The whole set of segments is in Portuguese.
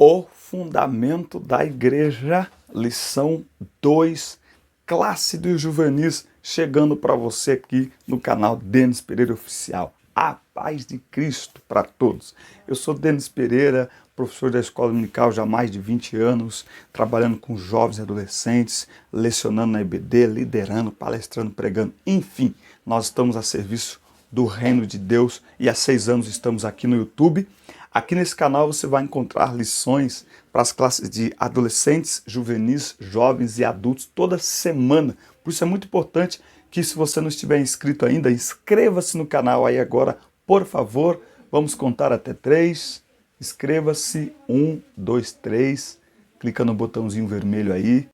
O Fundamento da Igreja, lição 2, classe dos juvenis, chegando para você aqui no canal Denis Pereira Oficial. A paz de Cristo para todos. Eu sou Denis Pereira, professor da Escola Dominical já há mais de 20 anos, trabalhando com jovens e adolescentes, lecionando na EBD, liderando, palestrando, pregando, enfim, nós estamos a serviço do Reino de Deus e há 6 anos estamos aqui no YouTube. Aqui nesse canal você vai encontrar lições para as classes de adolescentes, juvenis, jovens e adultos toda semana. Por isso é muito importante que, se você não estiver inscrito ainda, inscreva-se no canal aí agora, por favor. Vamos contar até 3. Inscreva-se. 1, 2, 3. Clica no botãozinho vermelho aí.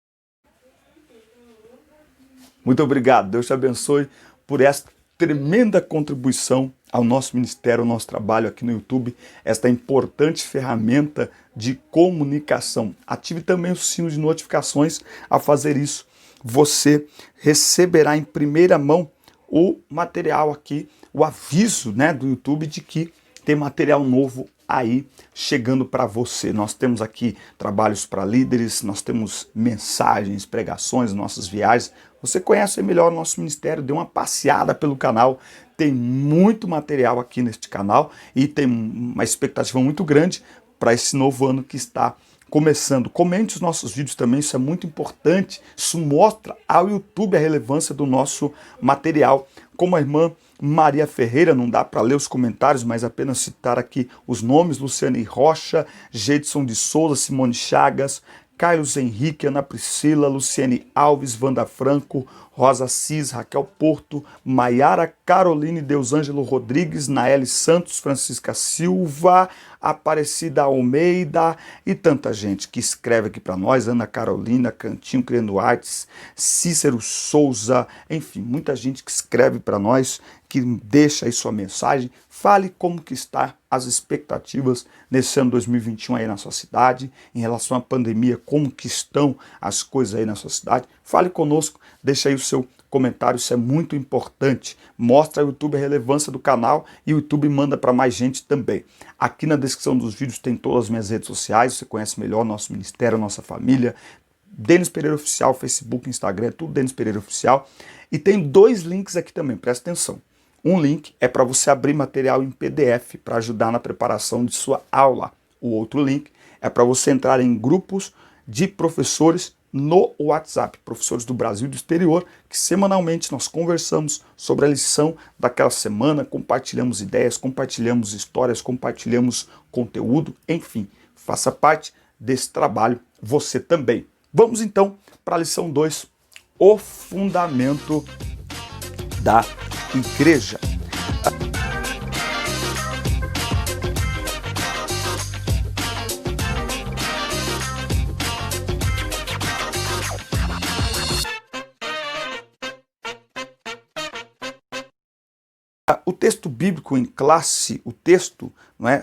Muito obrigado. Deus te abençoe por esta tremenda contribuição ao nosso ministério, ao nosso trabalho aqui no YouTube, esta importante ferramenta de comunicação. Ative também o sino de notificações. Ao fazer isso, você receberá em primeira mão o material aqui, o aviso, do YouTube de que tem material novo aí chegando para você. Nós temos aqui trabalhos para líderes, nós temos mensagens, pregações, nossas viagens. Você conhece melhor o nosso ministério, dê uma passeada pelo canal. Tem muito material aqui neste canal e tem uma expectativa muito grande para esse novo ano que está começando. Comente os nossos vídeos também, isso é muito importante. Isso mostra ao YouTube a relevância do nosso material. Como a irmã Maria Ferreira, não dá para ler os comentários, mas apenas citar aqui os nomes: Luciane Rocha, Gedson de Souza, Simone Chagas, Carlos Henrique, Ana Priscila, Luciane Alves, Wanda Franco, Rosa Cis, Raquel Porto, Maiara Caroline, Deusângelo Rodrigues, Naeli Santos, Francisca Silva, Aparecida Almeida e tanta gente que escreve aqui para nós: Ana Carolina, Cantinho Criando Artes, Cícero Souza, enfim, muita gente que escreve para nós, que deixa aí sua mensagem. Fale como que está as expectativas nesse ano 2021 aí na sua cidade, em relação à pandemia, como que estão as coisas aí na sua cidade. Fale conosco, deixa aí o seu comentário, isso é muito importante. Mostra ao YouTube a relevância do canal e o YouTube manda para mais gente também. Aqui na descrição dos vídeos tem todas as minhas redes sociais, você conhece melhor nosso ministério, nossa família. Denis Pereira Oficial, Facebook, Instagram, tudo Denis Pereira Oficial. E tem 2 links aqui também, presta atenção. Um link é para você abrir material em PDF para ajudar na preparação de sua aula. O outro link é para você entrar em grupos de professores no WhatsApp, professores do Brasil e do exterior, que semanalmente nós conversamos sobre a lição daquela semana, compartilhamos ideias, compartilhamos histórias, compartilhamos conteúdo, enfim, faça parte desse trabalho você também. Vamos então para a lição 2, o fundamento da igreja. O texto bíblico em classe, o texto,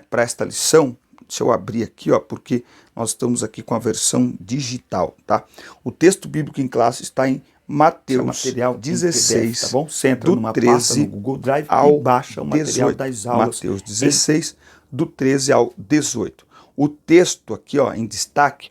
para esta lição, deixa eu abrir aqui, porque nós estamos aqui com a versão digital, tá? O texto bíblico em classe está em Mateus material 16, PDF, tá bom? Você entra numa pasta no Google Drive e baixa o material das aulas. Mateus 16, do 13 ao 18. O texto aqui, em destaque,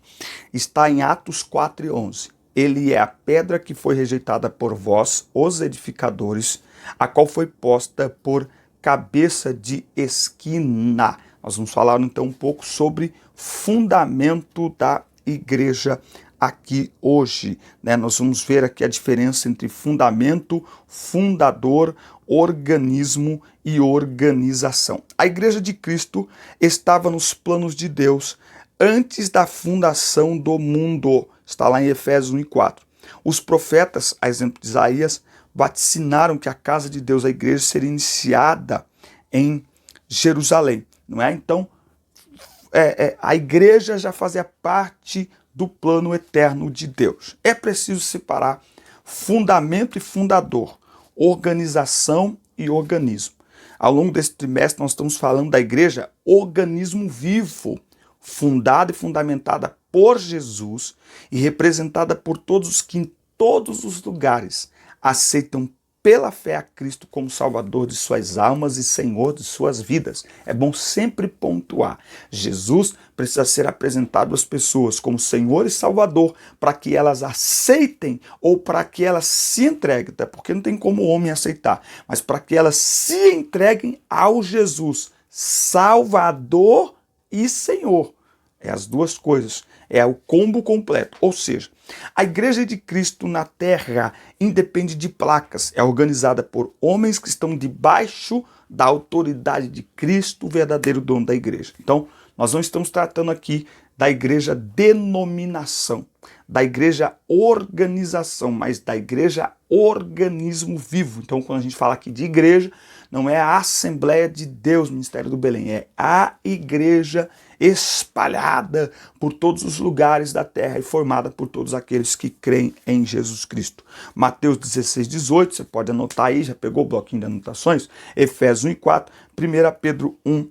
está em Atos 4 e 11. Ele é a pedra que foi rejeitada por vós, os edificadores, a qual foi posta por cabeça de esquina. Nós vamos falar então um pouco sobre fundamento da igreja aqui hoje, Nós vamos ver aqui a diferença entre fundamento, fundador, organismo e organização. A igreja de Cristo estava nos planos de Deus antes da fundação do mundo. Está lá em Efésios 1 e 4. Os profetas, a exemplo de Isaías, vaticinaram que a casa de Deus, a igreja, seria iniciada em Jerusalém, Então, a igreja já fazia parte do plano eterno de Deus. É preciso separar fundamento e fundador, organização e organismo. Ao longo desse trimestre nós estamos falando da igreja, organismo vivo, fundada e fundamentada por Jesus e representada por todos os que em todos os lugares aceitam pela fé a Cristo como Salvador de suas almas e Senhor de suas vidas. É bom sempre pontuar. Jesus precisa ser apresentado às pessoas como Senhor e Salvador para que elas aceitem ou para que elas se entreguem, até porque não tem como o homem aceitar, mas para que elas se entreguem ao Jesus, Salvador e Senhor. É as duas coisas, é o combo completo. Ou seja, a Igreja de Cristo na Terra independe de placas, é organizada por homens que estão debaixo da autoridade de Cristo, o verdadeiro dono da igreja. Então, nós não estamos tratando aqui da igreja denominação, da igreja organização, mas da igreja organismo vivo. Então, quando a gente fala aqui de igreja, não é a Assembleia de Deus, Ministério do Belém, é a igreja espalhada por todos os lugares da terra e formada por todos aqueles que creem em Jesus Cristo. Mateus 16, 18, você pode anotar aí, já pegou o bloquinho de anotações? Efésios 1 e 4, 1 Pedro 1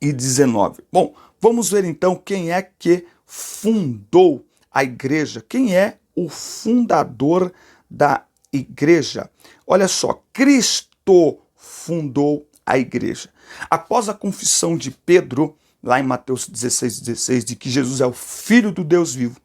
e 19. Bom, vamos ver então quem é que fundou a igreja, quem é o fundador da igreja. Olha só, Cristo fundou a igreja. Após a confissão de Pedro, lá em Mateus 16, 16, de que Jesus é o Filho do Deus vivo,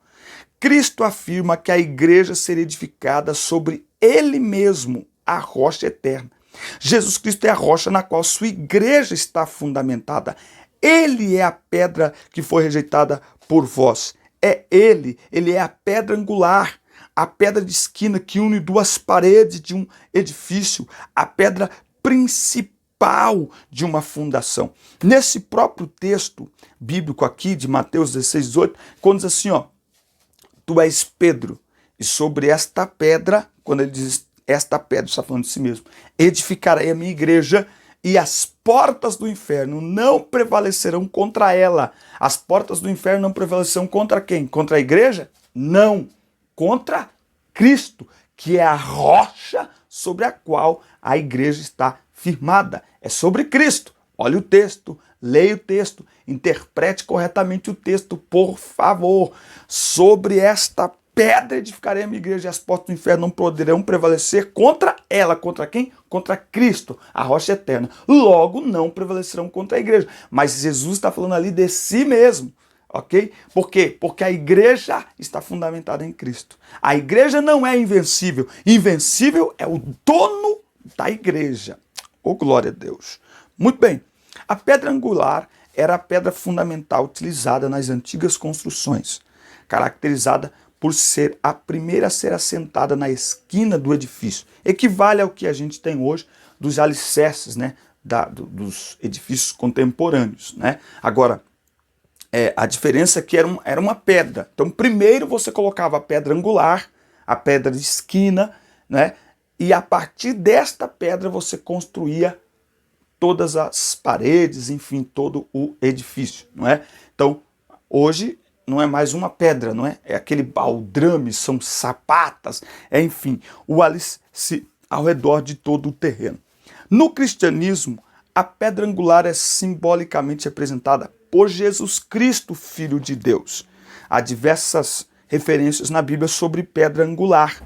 Cristo afirma que a igreja será edificada sobre ele mesmo, a rocha eterna. Jesus Cristo é a rocha na qual sua igreja está fundamentada. Ele é a pedra que foi rejeitada por vós. É ele é a pedra angular, a pedra de esquina que une duas paredes de um edifício, a pedra principal de uma fundação. Nesse próprio texto bíblico aqui de Mateus 16, 18, quando diz assim, ó, tu és Pedro, e sobre esta pedra, quando ele diz esta pedra, está falando de si mesmo, edificarei a minha igreja e as portas do inferno não prevalecerão contra ela. As portas do inferno não prevalecerão contra quem? Contra a igreja? Não, contra Cristo, que é a rocha sobre a qual a igreja está firmada. É sobre Cristo. Olha o texto, leia o texto, interprete corretamente o texto, por favor. Sobre esta pedra edificarei a minha igreja e as portas do inferno não poderão prevalecer contra ela. Contra quem? Contra Cristo, a rocha eterna. Logo, não prevalecerão contra a igreja. Mas Jesus está falando ali de si mesmo. Ok? Por quê? Porque a igreja está fundamentada em Cristo. A igreja não é invencível. Invencível é o dono da igreja. Oh, glória a Deus. Muito bem. A pedra angular era a pedra fundamental utilizada nas antigas construções, caracterizada por ser a primeira a ser assentada na esquina do edifício. Equivale ao que a gente tem hoje dos alicerces, né, dos edifícios contemporâneos, né? Agora, a diferença é que era uma pedra. Então, primeiro você colocava a pedra angular, a pedra de esquina, né? E a partir desta pedra você construía todas as paredes, enfim, todo o edifício, não é? Então, hoje não é mais uma pedra, não é? É aquele baldrame, são sapatas, enfim, o alicerce ao redor de todo o terreno. No cristianismo, a pedra angular é simbolicamente representada por Jesus Cristo, Filho de Deus. Há diversas referências na Bíblia sobre pedra angular.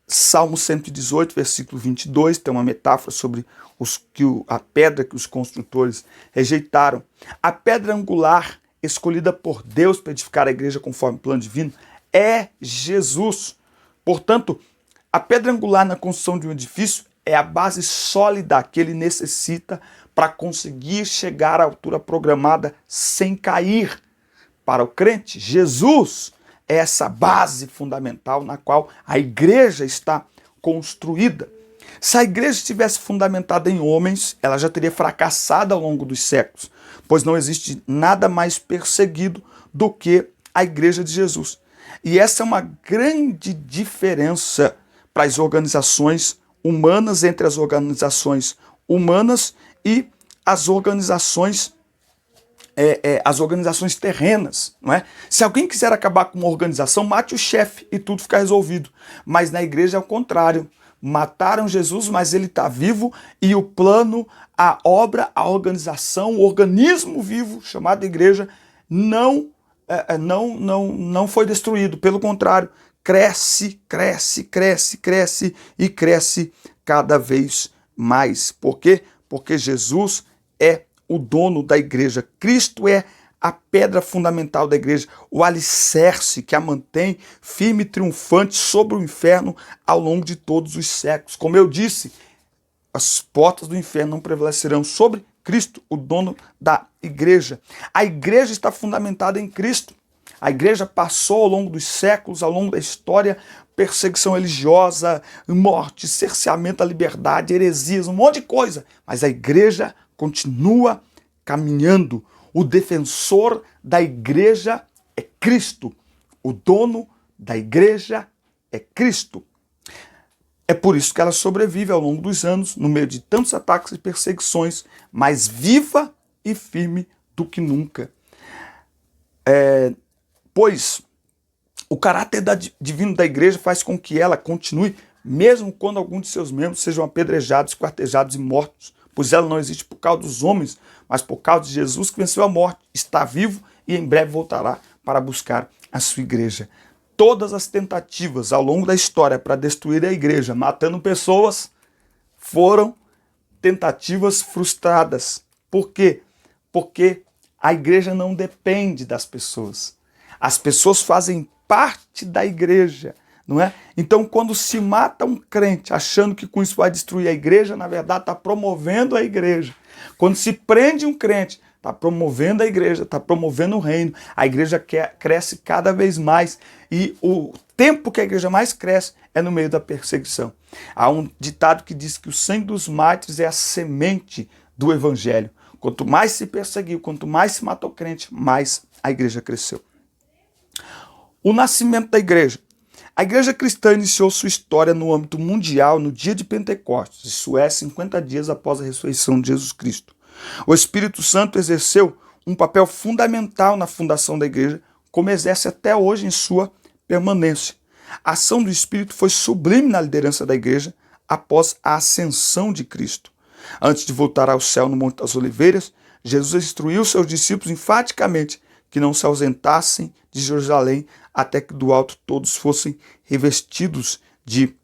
Salmo 118, versículo 22, tem uma metáfora sobre a pedra que os construtores rejeitaram. A pedra angular escolhida por Deus para edificar a igreja conforme o plano divino é Jesus. Portanto, a pedra angular na construção de um edifício é a base sólida que ele necessita para conseguir chegar à altura programada sem cair. Para o crente, Jesus é essa base fundamental na qual a igreja está construída. Se a igreja estivesse fundamentada em homens, ela já teria fracassado ao longo dos séculos, pois não existe nada mais perseguido do que a igreja de Jesus. E essa é uma grande diferença para as organizações humanas, entre as organizações humanas e as organizações terrenas, não é? Se alguém quiser acabar com uma organização, mate o chefe e tudo fica resolvido. Mas na igreja é o contrário. Mataram Jesus, mas ele está vivo e o plano, a obra, a organização, o organismo vivo chamado igreja não foi destruído. Pelo contrário, cresce, cresce, cresce, cresce e cresce cada vez mais. Por quê? Porque Jesus é o dono da igreja. Cristo é a pedra fundamental da igreja, o alicerce que a mantém firme e triunfante sobre o inferno ao longo de todos os séculos. Como eu disse, as portas do inferno não prevalecerão sobre Cristo, o dono da igreja. A igreja está fundamentada em Cristo. A igreja passou ao longo dos séculos, ao longo da história, perseguição religiosa, morte, cerceamento da liberdade, heresias, um monte de coisa. Mas a igreja continua caminhando. O defensor da igreja é Cristo. O dono da igreja é Cristo. É por isso que ela sobrevive ao longo dos anos, no meio de tantos ataques e perseguições, mais viva e firme do que nunca. Pois o caráter divino da igreja faz com que ela continue, mesmo quando alguns de seus membros sejam apedrejados, esquartejados e mortos. Pois ela não existe por causa dos homens, mas por causa de Jesus que venceu a morte, está vivo e em breve voltará para buscar a sua igreja. Todas as tentativas ao longo da história para destruir a igreja, matando pessoas, foram tentativas frustradas. Por quê? Porque a igreja não depende das pessoas. As pessoas fazem parte da igreja, não é? Então, quando se mata um crente achando que com isso vai destruir a igreja, na verdade está promovendo a igreja. Quando se prende um crente, está promovendo a igreja, está promovendo o reino. A igreja cresce cada vez mais e o tempo que a igreja mais cresce é no meio da perseguição. Há um ditado que diz que o sangue dos mártires é a semente do evangelho. Quanto mais se perseguiu, quanto mais se matou crente, mais a igreja cresceu. O nascimento da igreja. A igreja cristã iniciou sua história no âmbito mundial no dia de Pentecostes, isso é, 50 dias após a ressurreição de Jesus Cristo. O Espírito Santo exerceu um papel fundamental na fundação da igreja, como exerce até hoje em sua permanência. A ação do Espírito foi sublime na liderança da igreja após a ascensão de Cristo. Antes de voltar ao céu no Monte das Oliveiras, Jesus instruiu seus discípulos enfaticamente que não se ausentassem de Jerusalém até que do alto todos fossem revestidos de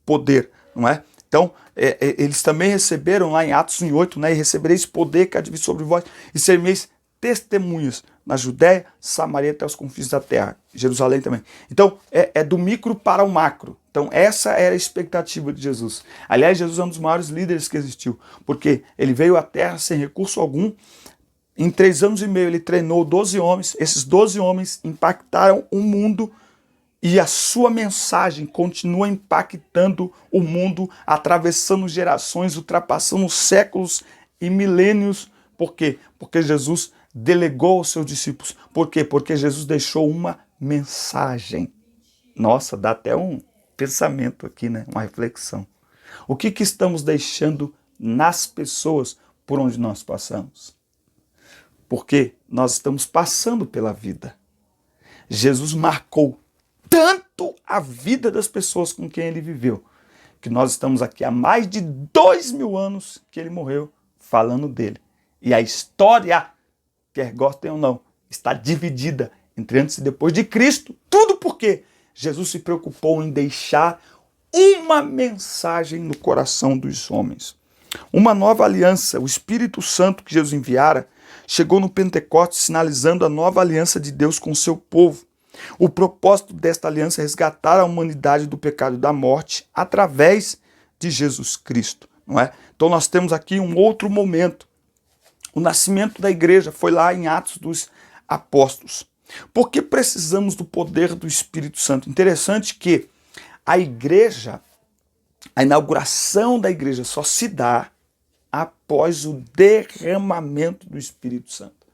poder, não é? Então, eles também receberam lá em Atos 1:8, né? E recebereis poder que há de vir sobre vós e sereis testemunhas na Judéia, Samaria até os confins da terra, Jerusalém também. Então, é do micro para o macro. Então, essa era a expectativa de Jesus. Aliás, Jesus é um dos maiores líderes que existiu, porque ele veio à terra sem recurso algum. Em 3 anos e meio ele treinou 12 homens, esses 12 homens impactaram o mundo e a sua mensagem continua impactando o mundo, atravessando gerações, ultrapassando séculos e milênios. Por quê? Porque Jesus delegou aos seus discípulos. Por quê? Porque Jesus deixou uma mensagem. Nossa, dá até um pensamento aqui, né? Uma reflexão. O que estamos deixando nas pessoas por onde nós passamos? Porque nós estamos passando pela vida. Jesus marcou tanto a vida das pessoas com quem ele viveu, que nós estamos aqui há mais de 2000 anos que ele morreu falando dele. E a história, quer gostem ou não, está dividida entre antes e depois de Cristo. Tudo porque Jesus se preocupou em deixar uma mensagem no coração dos homens. Uma nova aliança, o Espírito Santo que Jesus enviara, chegou no Pentecostes sinalizando a nova aliança de Deus com o seu povo. O propósito desta aliança é resgatar a humanidade do pecado e da morte através de Jesus Cristo, não é? Então nós temos aqui um outro momento. O nascimento da igreja foi lá em Atos dos Apóstolos. Por que precisamos do poder do Espírito Santo? Interessante que a igreja, a inauguração da igreja só se dá após o derramamento do Espírito Santo.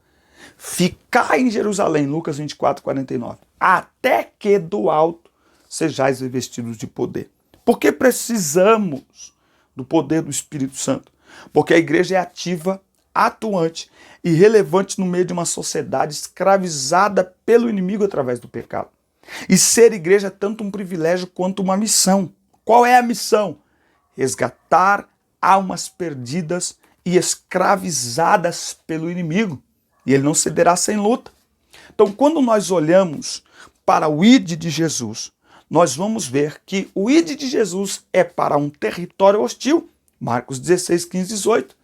Ficai em Jerusalém, Lucas 24:49, até que do alto sejais revestidos de poder. Por que precisamos do poder do Espírito Santo? Porque a igreja é ativa, atuante e relevante no meio de uma sociedade escravizada pelo inimigo através do pecado. E ser igreja é tanto um privilégio quanto uma missão. Qual é a missão? Resgatar almas perdidas e escravizadas pelo inimigo. E ele não cederá sem luta. Então, quando nós olhamos para o ID de Jesus, nós vamos ver que o ide de Jesus é para um território hostil, Marcos 16, 15, 18.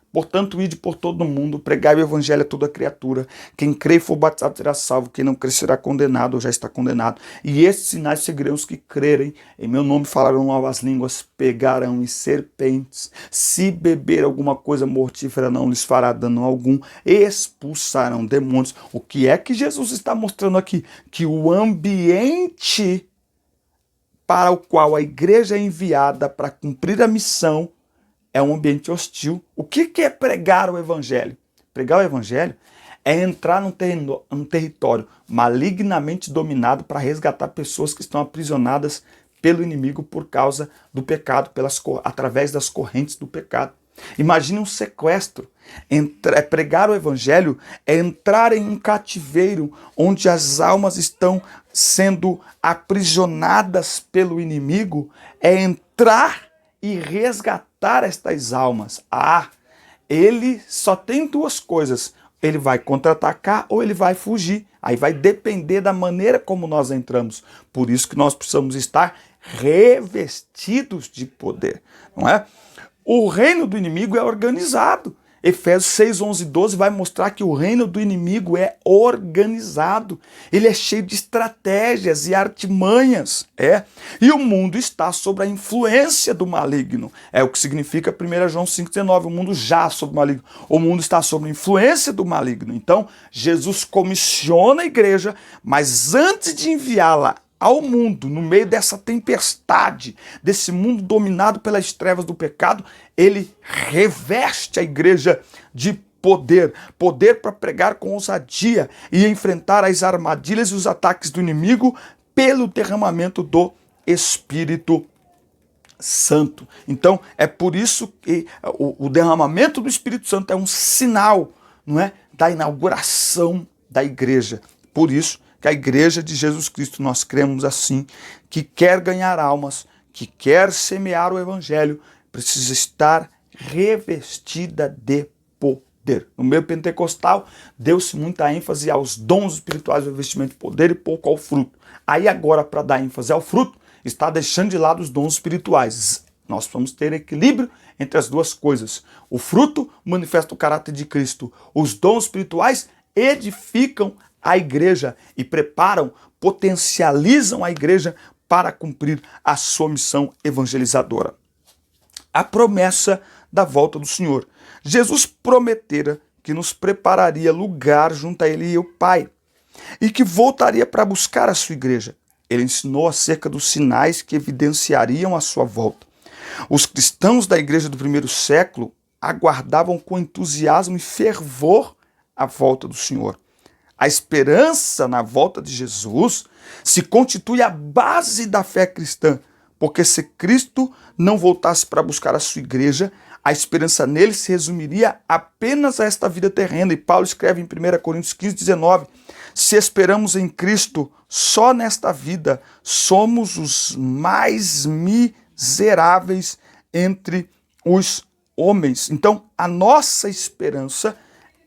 Portanto, ide por todo o mundo, pregai o evangelho a toda criatura. Quem crê e for batizado será salvo, quem não crer será condenado ou já está condenado. E esses sinais seguirão os que crerem. Em meu nome falarão novas línguas, pegarão em serpentes. Se beber alguma coisa mortífera não lhes fará dano algum, expulsarão demônios. O que é que Jesus está mostrando aqui? Que o ambiente para o qual a igreja é enviada para cumprir a missão é um ambiente hostil. O que é pregar o evangelho? Pregar o evangelho é entrar num território malignamente dominado para resgatar pessoas que estão aprisionadas pelo inimigo por causa do pecado, através das correntes do pecado. Imagine um sequestro. Pregar o evangelho é entrar em um cativeiro onde as almas estão sendo aprisionadas pelo inimigo, é entrar e resgatar estas almas. Ele só tem duas coisas: ele vai contra-atacar ou ele vai fugir. Aí vai depender da maneira como nós entramos. Por isso que nós precisamos estar revestidos de poder, não é? O reino do inimigo é organizado. Efésios 6, 11 e 12 vai mostrar que o reino do inimigo é organizado. Ele é cheio de estratégias e artimanhas. E o mundo está sob a influência do maligno. É o que significa 1 João 5,19. O mundo já sob o maligno. O mundo está sob a influência do maligno. Então, Jesus comissiona a igreja, mas antes de enviá-la ao mundo, no meio dessa tempestade, desse mundo dominado pelas trevas do pecado, ele reveste a igreja de poder para pregar com ousadia e enfrentar as armadilhas e os ataques do inimigo pelo derramamento do Espírito Santo. Então, é por isso que o derramamento do Espírito Santo é um sinal, não é, da inauguração da igreja. Por isso que a igreja de Jesus Cristo, nós cremos assim, que quer ganhar almas, que quer semear o evangelho, precisa estar revestida de poder. No meio pentecostal, deu-se muita ênfase aos dons espirituais do revestimento de poder e pouco ao fruto. Aí agora, para dar ênfase ao fruto, está deixando de lado os dons espirituais. Nós vamos ter equilíbrio entre as duas coisas. O fruto manifesta o caráter de Cristo. Os dons espirituais edificam a igreja e preparam, potencializam a igreja para cumprir a sua missão evangelizadora. A promessa da volta do Senhor. Jesus prometera que nos prepararia lugar junto a Ele e o Pai, e que voltaria para buscar a sua igreja. Ele ensinou acerca dos sinais que evidenciariam a sua volta. Os cristãos da igreja do primeiro século aguardavam com entusiasmo e fervor a volta do Senhor. A esperança na volta de Jesus se constitui a base da fé cristã, porque se Cristo não voltasse para buscar a sua igreja, a esperança nele se resumiria apenas a esta vida terrena. E Paulo escreve em 1 Coríntios 15, 19, se esperamos em Cristo só nesta vida, somos os mais miseráveis entre os homens. Então, a nossa esperança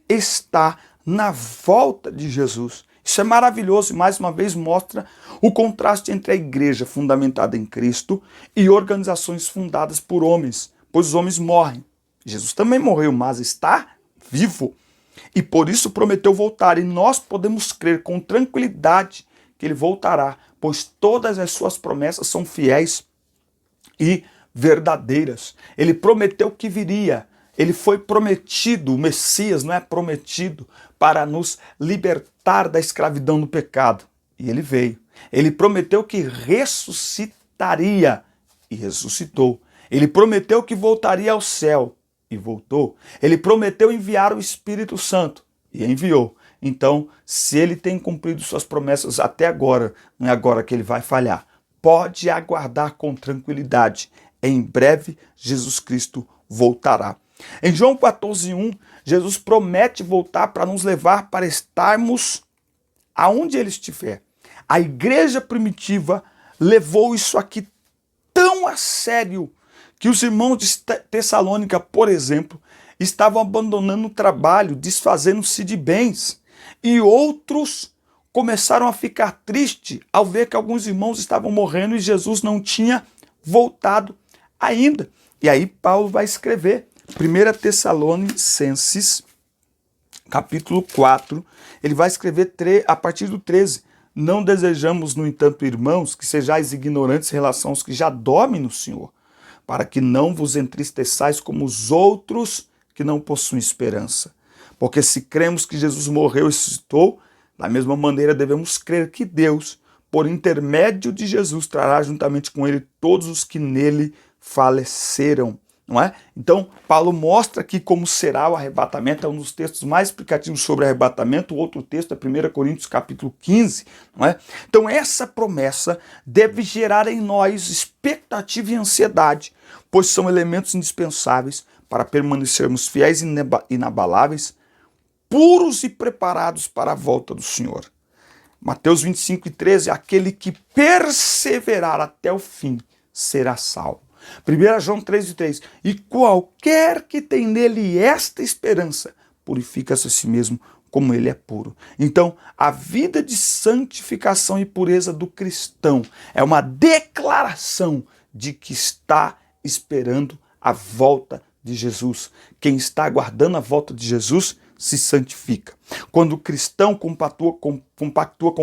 está na volta de Jesus. Isso é maravilhoso e mais uma vez mostra o contraste entre a igreja fundamentada em Cristo e organizações fundadas por homens, pois os homens morrem. Jesus também morreu, mas está vivo e por isso prometeu voltar, e nós podemos crer com tranquilidade que ele voltará, pois todas as suas promessas são fiéis e verdadeiras. Ele prometeu que viria. Ele foi prometido, o Messias não é prometido para nos libertar da escravidão do pecado. E ele veio. Ele prometeu que ressuscitaria e ressuscitou. Ele prometeu que voltaria ao céu e voltou. Ele prometeu enviar o Espírito Santo e enviou. Então, se ele tem cumprido suas promessas até agora, não é agora que ele vai falhar. Pode aguardar com tranquilidade. Em breve, Jesus Cristo voltará. Em João 14:1, Jesus promete voltar para nos levar para estarmos aonde ele estiver. A igreja primitiva levou isso aqui tão a sério que os irmãos de Tessalônica, por exemplo, estavam abandonando o trabalho, desfazendo-se de bens. E outros começaram a ficar tristes ao ver que alguns irmãos estavam morrendo e Jesus não tinha voltado ainda. E aí Paulo vai escrever 1 Tessalonicenses, capítulo 4, ele vai escrever a partir do 13. Não desejamos, no entanto, irmãos, que sejais ignorantes em relação aos que já dormem no Senhor, para que não vos entristeçais como os outros que não possuem esperança. Porque se cremos que Jesus morreu e ressuscitou, da mesma maneira devemos crer que Deus, por intermédio de Jesus, trará juntamente com ele todos os que nele faleceram. Não é? Então, Paulo mostra aqui como será o arrebatamento, é um dos textos mais explicativos sobre arrebatamento. O outro texto é 1 Coríntios capítulo 15. Não é? Então, essa promessa deve gerar em nós expectativa e ansiedade, pois são elementos indispensáveis para permanecermos fiéis e inabaláveis, puros e preparados para a volta do Senhor. Mateus 25:13, aquele que perseverar até o fim será salvo. 1 João 3:3, e qualquer que tem nele esta esperança, purifica-se a si mesmo como ele é puro. Então, a vida de santificação e pureza do cristão é uma declaração de que está esperando a volta de Jesus. Quem está aguardando a volta de Jesus se santifica. Quando o cristão compactua com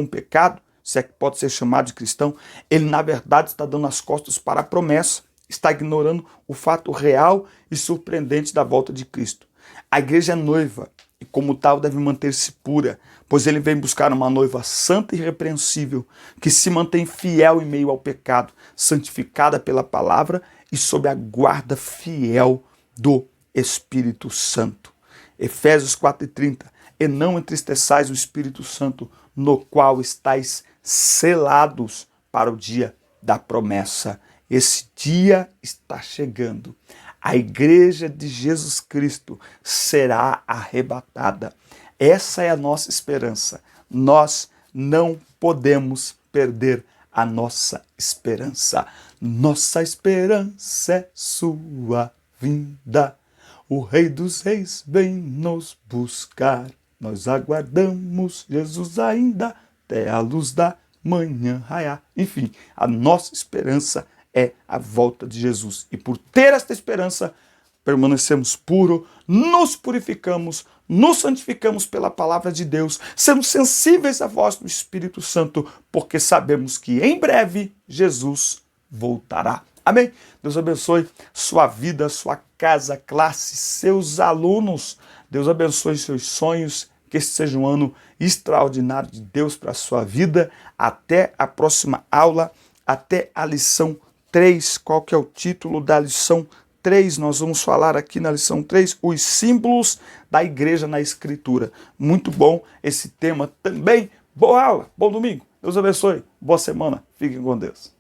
o pecado, se é que pode ser chamado de cristão, ele na verdade está dando as costas para a promessa, está ignorando o fato real e surpreendente da volta de Cristo. A igreja é noiva e como tal deve manter-se pura, pois ele vem buscar uma noiva santa e irrepreensível, que se mantém fiel em meio ao pecado, santificada pela palavra e sob a guarda fiel do Espírito Santo. Efésios 4:30, e não entristeçais o Espírito Santo, no qual estáis selados para o dia da promessa. Esse dia está chegando. A igreja de Jesus Cristo será arrebatada. Essa é a nossa esperança. Nós não podemos perder a nossa esperança. Nossa esperança é sua vinda. O Rei dos Reis vem nos buscar. Nós aguardamos Jesus ainda até a luz da manhã raiar. Enfim, a nossa esperança é a volta de Jesus. E por ter esta esperança, permanecemos puros, nos purificamos, nos santificamos pela palavra de Deus, sendo sensíveis à voz do Espírito Santo, porque sabemos que em breve Jesus voltará. Amém? Deus abençoe sua vida, sua casa, classe, seus alunos. Deus abençoe seus sonhos. Que este seja um ano extraordinário de Deus para a sua vida. Até a próxima aula, até a lição 3. Qual que é o título da lição 3? Nós vamos falar aqui na lição 3, os símbolos da igreja na Escritura. Muito bom esse tema também. Boa aula, bom domingo. Deus abençoe. Boa semana. Fiquem com Deus.